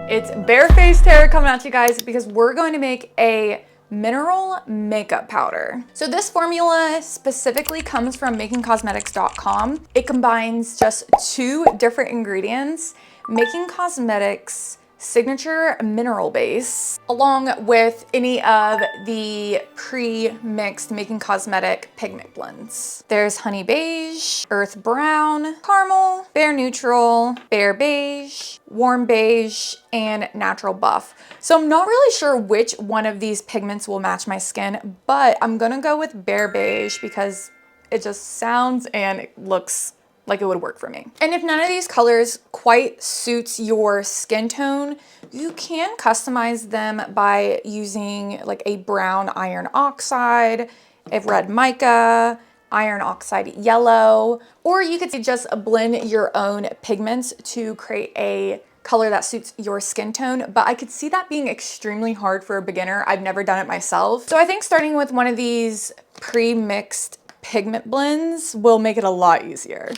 It's Barefaced Tara coming at you guys because we're going to make a mineral makeup powder. So this formula specifically comes from MakingCosmetics.com. It combines just 2 different ingredients, MakingCosmetics signature mineral base, along with any of the pre-mixed MakingCosmetic pigment blends. There's honey beige, earth brown, caramel, bare neutral, bare beige, warm beige, and natural buff. So I'm not really sure which one of these pigments will match my skin, but I'm gonna go with bare beige because it just sounds and it looks like it would work for me. And if none of these colors quite suits your skin tone, you can customize them by using like a brown iron oxide, a red mica, iron oxide yellow, or you could just blend your own pigments to create a color that suits your skin tone, but I could see that being extremely hard for a beginner. I've never done it myself. So I think starting with one of these pre-mixed pigment blends will make it a lot easier.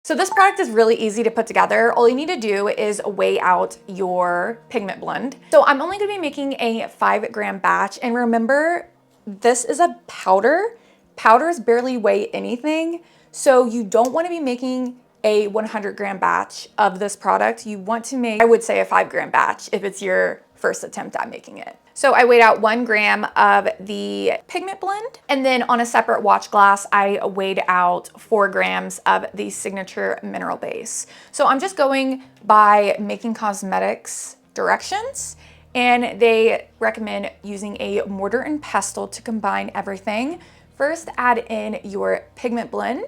So this product is really easy to put together. All you need to do is weigh out your pigment blend. So I'm only gonna be making a 5-gram batch, and remember, this is a powder. Powders barely weigh anything, so you don't wanna be making a 100-gram batch of this product. You want to make, I would say, a 5-gram batch if it's your first attempt at making it. So I weighed out 1 gram of the pigment blend, and then on a separate watch glass, I weighed out 4 grams of the signature mineral base. So I'm just going by MakingCosmetics directions, and they recommend using a mortar and pestle to combine everything. First, add in your pigment blend,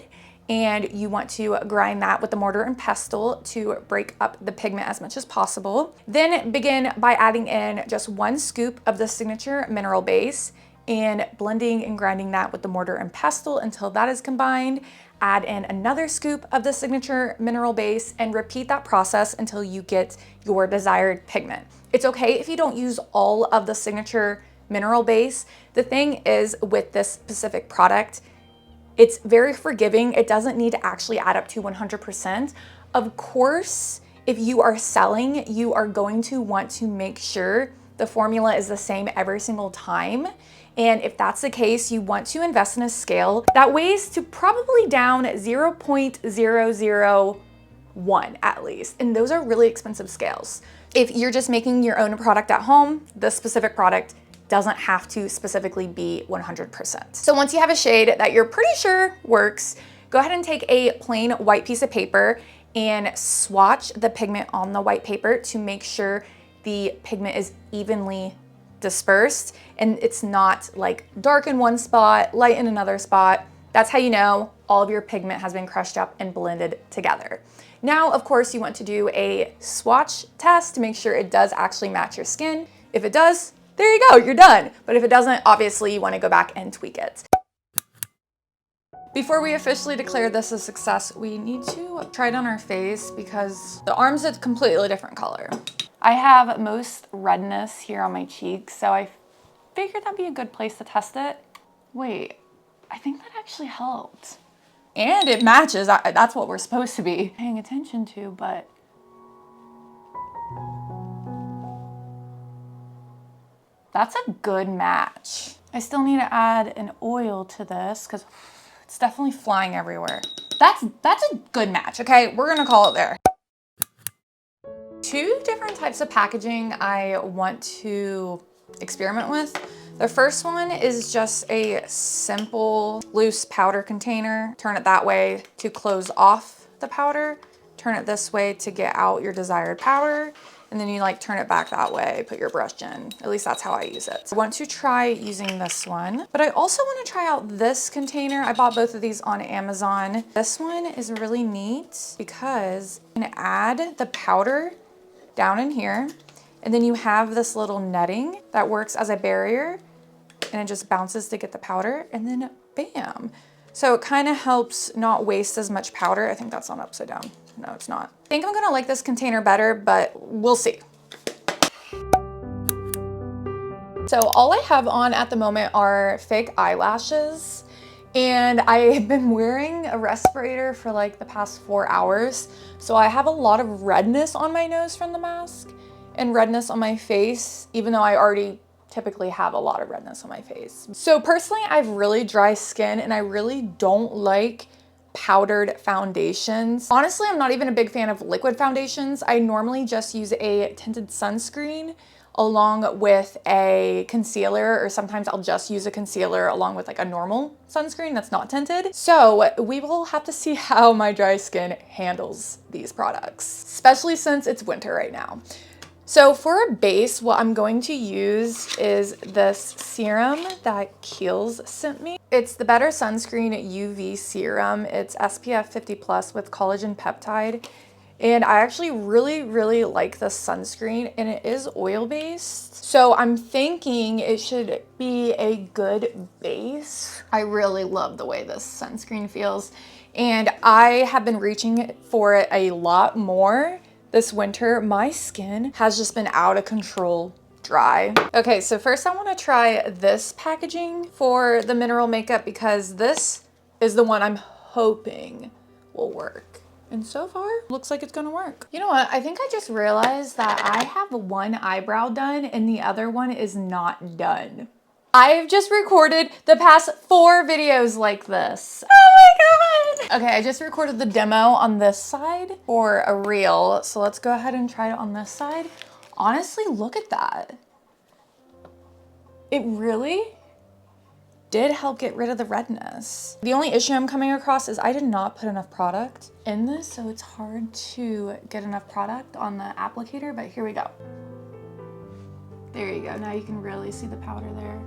and you want to grind that with the mortar and pestle to break up the pigment as much as possible. Then begin by adding in just 1 scoop of the signature mineral base and blending and grinding that with the mortar and pestle until that is combined. Add in another scoop of the signature mineral base and repeat that process until you get your desired pigment. It's okay if you don't use all of the signature mineral base. The thing is, with this specific product, it's very forgiving. It doesn't need to actually add up to 100%. Of course, if you are selling, you are going to want to make sure the formula is the same every single time. And if that's the case, you want to invest in a scale that weighs to probably down 0.001 at least. And those are really expensive scales. If you're just making your own product at home, this specific product doesn't have to specifically be 100%. So once you have a shade that you're pretty sure works, go ahead and take a plain white piece of paper and swatch the pigment on the white paper to make sure the pigment is evenly dispersed and it's not like dark in one spot, light in another spot. That's how you know all of your pigment has been crushed up and blended together. Now, of course, you want to do a swatch test to make sure it does actually match your skin. If it does, there you go, you're done. But if it doesn't, obviously you want to go back and tweak it. Before we officially declare this a success, we need to try it on our face because the arm's a completely different color. I have most redness here on my cheeks, so I figured that'd be a good place to test it. Wait, I think that actually helped. And it matches, that's what we're supposed to be paying attention to, but that's a good match. I still need to add an oil to this because it's definitely flying everywhere. That's a good match, okay? We're gonna call it there. 2 different types of packaging I want to experiment with. The first one is just a simple loose powder container. Turn it that way to close off the powder. Turn it this way to get out your desired powder. And then you like turn it back that way, put your brush in. At least that's how I use it. I want to try using this one, but I also want to try out this container. I bought both of these on Amazon. This one is really neat because you can add the powder down in here, and then you have this little netting that works as a barrier, and it just bounces to get the powder, and then bam. So it kind of helps not waste as much powder. I think that's on upside down. No, it's not. I think I'm gonna like this container better, but we'll see. So all I have on at the moment are fake eyelashes, And I have been wearing a respirator for like the past 4 hours. So I have a lot of redness on my nose from the mask and redness on my face, even though I already typically have a lot of redness on my face. So personally, I have really dry skin and I really don't like powdered foundations. Honestly, I'm not even a big fan of liquid foundations. I normally just use a tinted sunscreen along with a concealer, or sometimes I'll just use a concealer along with like a normal sunscreen that's not tinted. So we will have to see how my dry skin handles these products, especially since it's winter right now. So for a base, what I'm going to use is this serum that Kiehl's sent me. It's the Better Sunscreen UV Serum. It's SPF 50+ with collagen peptide. And I actually really like this sunscreen, and it is oil-based. So I'm thinking it should be a good base. I really love the way this sunscreen feels. And I have been reaching for it a lot more this winter. My skin has just been out of control dry. Okay, so first I want to try this packaging for the mineral makeup because this is the one I'm hoping will work. And so far, looks like it's gonna work. You know what? I think I just realized that I have one eyebrow done and the other one is not done. I've just recorded the past 4 videos like this. Oh my God. Okay, I just recorded the demo on this side for a reel. So let's go ahead and try it on this side. Honestly, look at that. It really did help get rid of the redness. The only issue I'm coming across is I did not put enough product in this, so it's hard to get enough product on the applicator, but here we go. There you go. Now you can really see the powder there.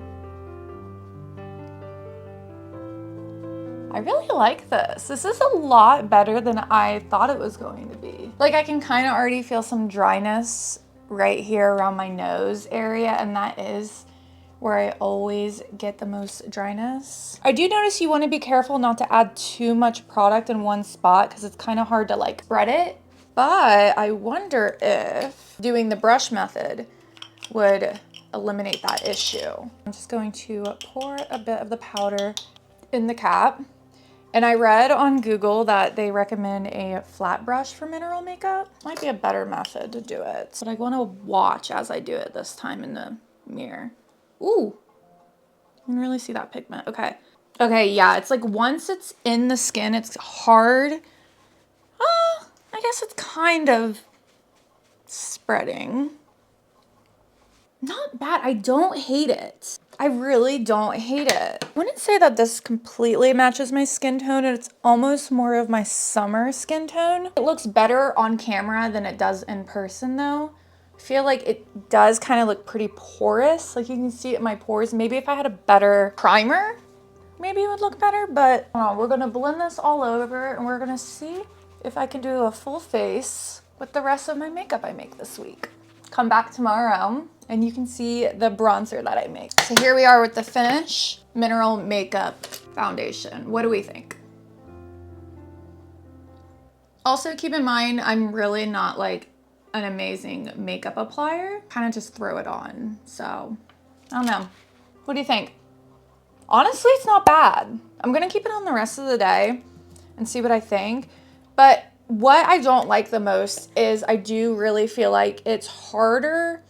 I really like this. This is a lot better than I thought it was going to be. Like I can kind of already feel some dryness right here around my nose area, and that is where I always get the most dryness. I do notice you want to be careful not to add too much product in one spot because it's kind of hard to like spread it. But I wonder if doing the brush method would eliminate that issue. I'm just going to pour a bit of the powder in the cap. And I read on Google that they recommend a flat brush for mineral makeup. Might be a better method to do it. But I want to watch as I do it this time in the mirror. Ooh, you can really see that pigment. Okay. Okay, yeah, it's like once it's in the skin, it's hard. I guess it's kind of spreading. Not bad. I don't hate it. I really don't hate it. I wouldn't say that this completely matches my skin tone. It's almost more of my summer skin tone. It looks better on camera than it does in person though. I feel like it does kind of look pretty porous. Like you can see it in my pores. Maybe if I had a better primer, maybe it would look better, but we're gonna blend this all over and we're gonna see if I can do a full face with the rest of my makeup I make this week. Come back tomorrow and you can see the bronzer that I make. So here we are with the Finish Mineral Makeup Foundation. What do we think? Also keep in mind, I'm really not like an amazing makeup applier. Kind of just throw it on. So I don't know. What do you think? Honestly, it's not bad. I'm gonna keep it on the rest of the day and see what I think. But what I don't like the most is I do really feel like it's harder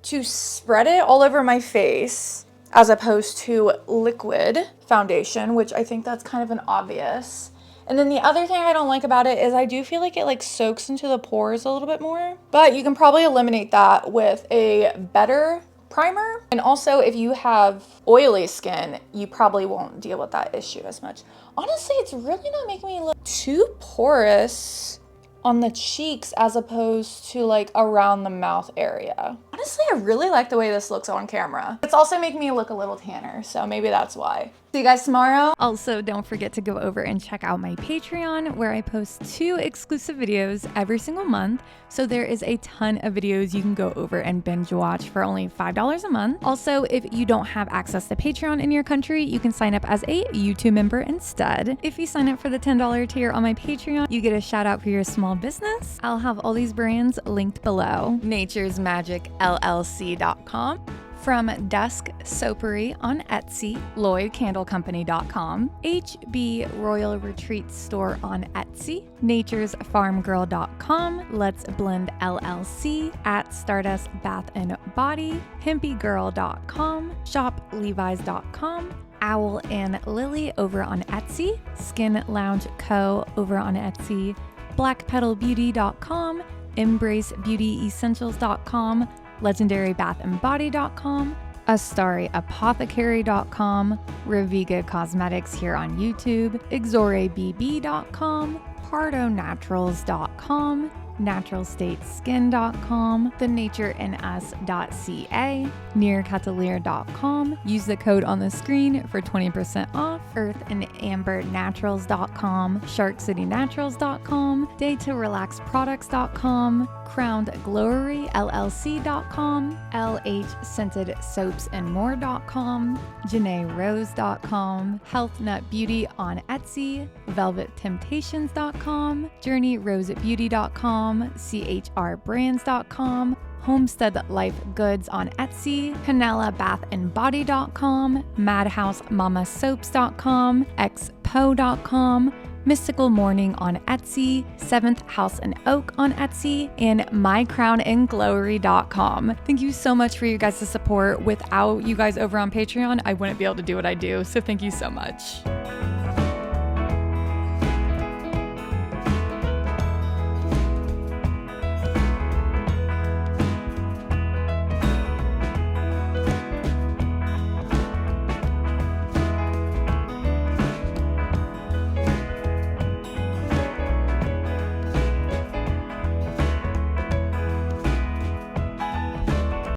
to spread it all over my face as opposed to liquid foundation, which I think that's kind of an obvious. And then the other thing I don't like about it is I do feel like it like soaks into the pores a little bit more, but you can probably eliminate that with a better primer. And also if you have oily skin, you probably won't deal with that issue as much. Honestly, it's really not making me look too porous on the cheeks as opposed to like around the mouth area. Honestly, I really like the way this looks on camera. It's also making me look a little tanner, so maybe that's why. See you guys tomorrow. Also, don't forget to go over and check out my Patreon where I post 2 exclusive videos every single month. So there is a ton of videos you can go over and binge watch for only $5 a month. Also, if you don't have access to Patreon in your country, you can sign up as a YouTube member instead. If you sign up for the $10 tier on my Patreon, you get a shout out for your small business. I'll have all these brands linked below. Nature'sMagicLLC.com. From Dusk Soapery on Etsy, LloydCandleCompany.com, HB Royal Retreat Store on Etsy, Nature'sFarmGirl.com, Let's Blend LLC, at Stardust Bath and Body, HempyGirl.com, ShopLevi's.com, Owl and Lily over on Etsy, Skin Lounge Co. over on Etsy, BlackPetalBeauty.com, EmbraceBeautyEssentials.com, LegendaryBathandBody.com, AstariApothecary.com, Reviga Cosmetics here on YouTube, XoreBB.com, PardoNaturals.com, NaturalStateSkin.com, TheNatureInUs.ca, NearCatalier.com. Use the code on the screen for 20% off. EarthAndAmberNaturals.com, SharkCityNaturals.com, DayToRelaxProducts.com, CrownedGloryLLC.com, LH Scented Soaps and More.com, JanaeRose.com, Health Nut Beauty on Etsy, VelvetTemptations.com, JourneyRoseBeauty.com, CHRBrands.com, Homestead Life Goods on Etsy, CanelaBathandBody.com, MadhouseMamaSoaps.com, XPO.com, Mystical Morning on Etsy, 7th House and Oak on Etsy, and MyCrownandGlory.com. Thank you so much for you guys' support. Without you guys over on Patreon, I wouldn't be able to do what I do, so thank you so much.